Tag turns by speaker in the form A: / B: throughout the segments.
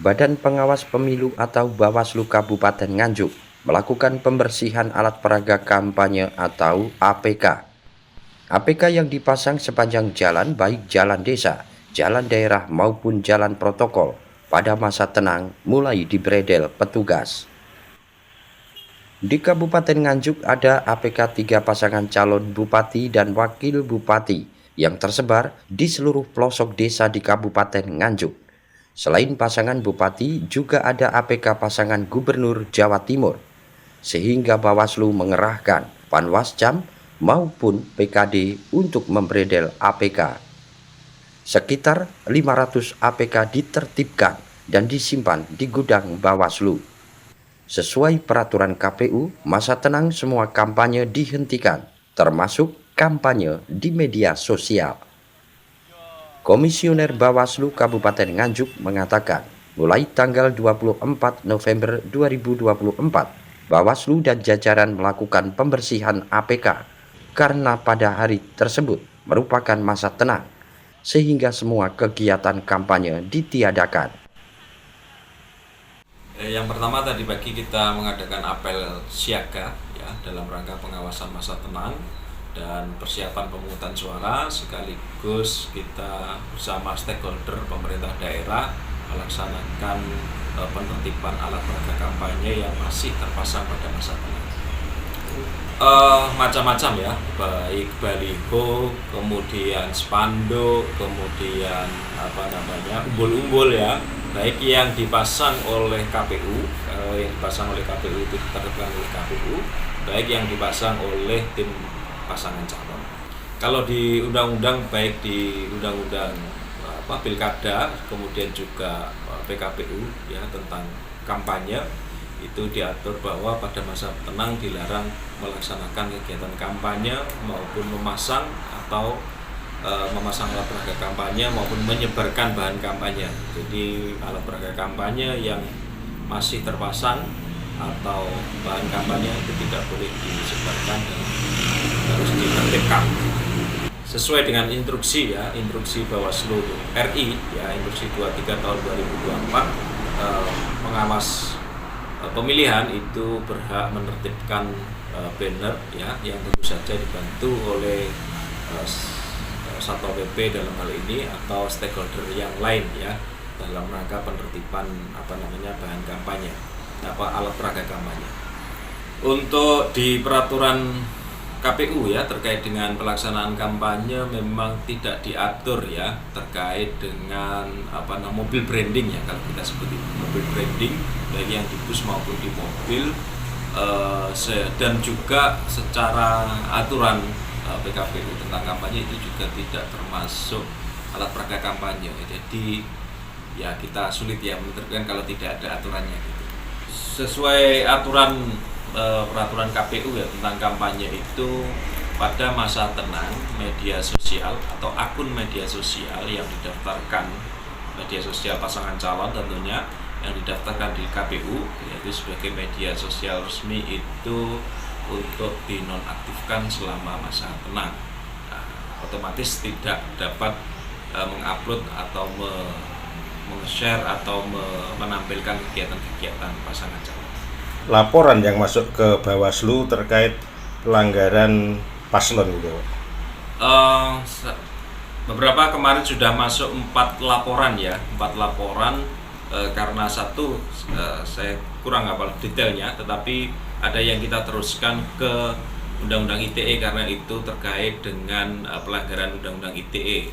A: Badan Pengawas Pemilu atau Bawaslu Kabupaten Nganjuk melakukan pembersihan alat peraga kampanye atau APK. APK yang dipasang sepanjang jalan baik jalan desa, jalan daerah maupun jalan protokol pada masa tenang mulai dibredel petugas. Di Kabupaten Nganjuk ada APK 3 pasangan calon bupati dan wakil bupati yang tersebar di seluruh pelosok desa di Kabupaten Nganjuk. Selain pasangan bupati, juga ada APK pasangan gubernur Jawa Timur, sehingga Bawaslu mengerahkan Panwascam maupun PKD untuk membredel APK. Sekitar 500 APK ditertibkan dan disimpan di gudang Bawaslu. Sesuai peraturan KPU, masa tenang semua kampanye dihentikan, termasuk kampanye di media sosial. Komisioner Bawaslu Kabupaten Nganjuk mengatakan, mulai tanggal 24 November 2024, Bawaslu dan jajaran melakukan pembersihan APK karena pada hari tersebut merupakan masa tenang, sehingga semua kegiatan kampanye ditiadakan.
B: Yang pertama tadi pagi kita mengadakan apel siaga ya dalam rangka pengawasan masa tenang dan persiapan pemungutan suara, sekaligus kita bersama stakeholder pemerintah daerah melaksanakan penertiban alat peraga kampanye yang masih terpasang pada masa tenang. Macam-macam ya, baik baliho, kemudian spanduk, kemudian umbul-umbul ya, baik yang dipasang oleh KPU, itu ditertibkan oleh KPU, baik yang dipasang oleh tim pasangan calon. Kalau di undang-undang, baik di undang-undang pilkada, kemudian juga PKPU ya tentang kampanye, itu diatur bahwa pada masa tenang dilarang melaksanakan kegiatan kampanye maupun memasang alat peraga kampanye maupun menyebarkan bahan kampanye. Jadi alat peraga kampanye yang masih terpasang atau bahan kampanye itu tidak boleh disebarkan dan harus ditertibkan sesuai dengan instruksi Bawaslu RI ya, instruksi 23 tahun 2024. Pengawas pemilihan itu berhak menertibkan banner ya yang tentu saja dibantu oleh Satpol PP dalam hal ini atau stakeholder yang lain ya dalam rangka penertiban bahan kampanye alat peraga kampanye. Untuk di peraturan KPU ya terkait dengan pelaksanaan kampanye memang tidak diatur ya terkait dengan mobil branding ya, kalau kita sebut itu mobil branding baik yang di bus maupun di mobil, dan juga secara aturan PKPU tentang kampanye itu juga tidak termasuk alat peraga kampanye. Jadi ya kita sulit ya menertibkan kalau tidak ada aturannya gitu. Sesuai peraturan KPU ya tentang kampanye itu pada masa tenang media sosial atau akun media sosial yang didaftarkan, media sosial pasangan calon tentunya yang didaftarkan di KPU yaitu sebagai media sosial resmi itu untuk dinonaktifkan selama masa tenang. Otomatis tidak dapat mengupload atau meng-share atau menampilkan kegiatan-kegiatan pasangan calon.
C: Laporan yang masuk ke Bawaslu terkait pelanggaran paslon gitu.
B: Beberapa kemarin sudah masuk 4 laporan ya, 4 laporan karena satu saya kurang hafal detailnya, tetapi ada yang kita teruskan ke Undang-Undang ITE karena itu terkait dengan pelanggaran Undang-Undang ITE,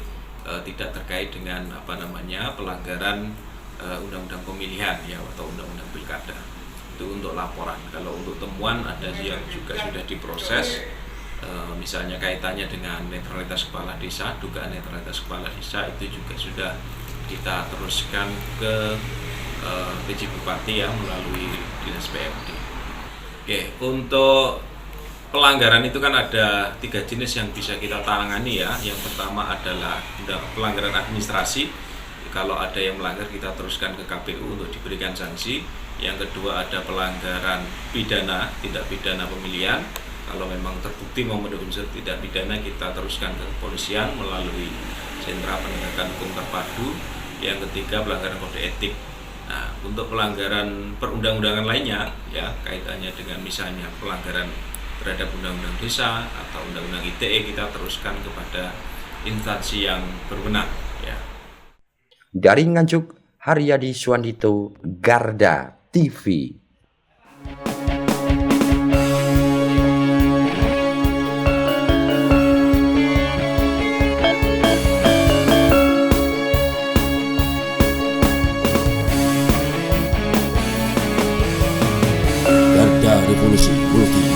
B: tidak terkait dengan pelanggaran Undang-Undang Pemilihan ya atau Undang-Undang Pilkada. Itu untuk laporan. Kalau untuk temuan ada yang juga sudah diproses, misalnya kaitannya dengan netralitas kepala desa, dugaan netralitas kepala desa itu juga sudah kita teruskan ke PJ Bupati ya melalui Dinas PMD. Oke, untuk pelanggaran itu kan ada 3 jenis yang bisa kita tangani ya. Yang pertama adalah pelanggaran administrasi. Kalau ada yang melanggar kita teruskan ke KPU untuk diberikan sanksi. Yang kedua ada pelanggaran pidana, tindak pidana pemilihan. Kalau memang terbukti memenuhi unsur tindak pidana kita teruskan ke kepolisian melalui sentra penegakan hukum terpadu. Yang ketiga pelanggaran kode etik. Nah, untuk pelanggaran perundang-undangan lainnya, ya kaitannya dengan misalnya pelanggaran terhadap undang-undang desa atau undang-undang ITE, kita teruskan kepada instansi yang berwenang, ya.
A: Dari Nganjuk, Haryadi Suwandito, Garda TV.
D: Garda Revolusi Multi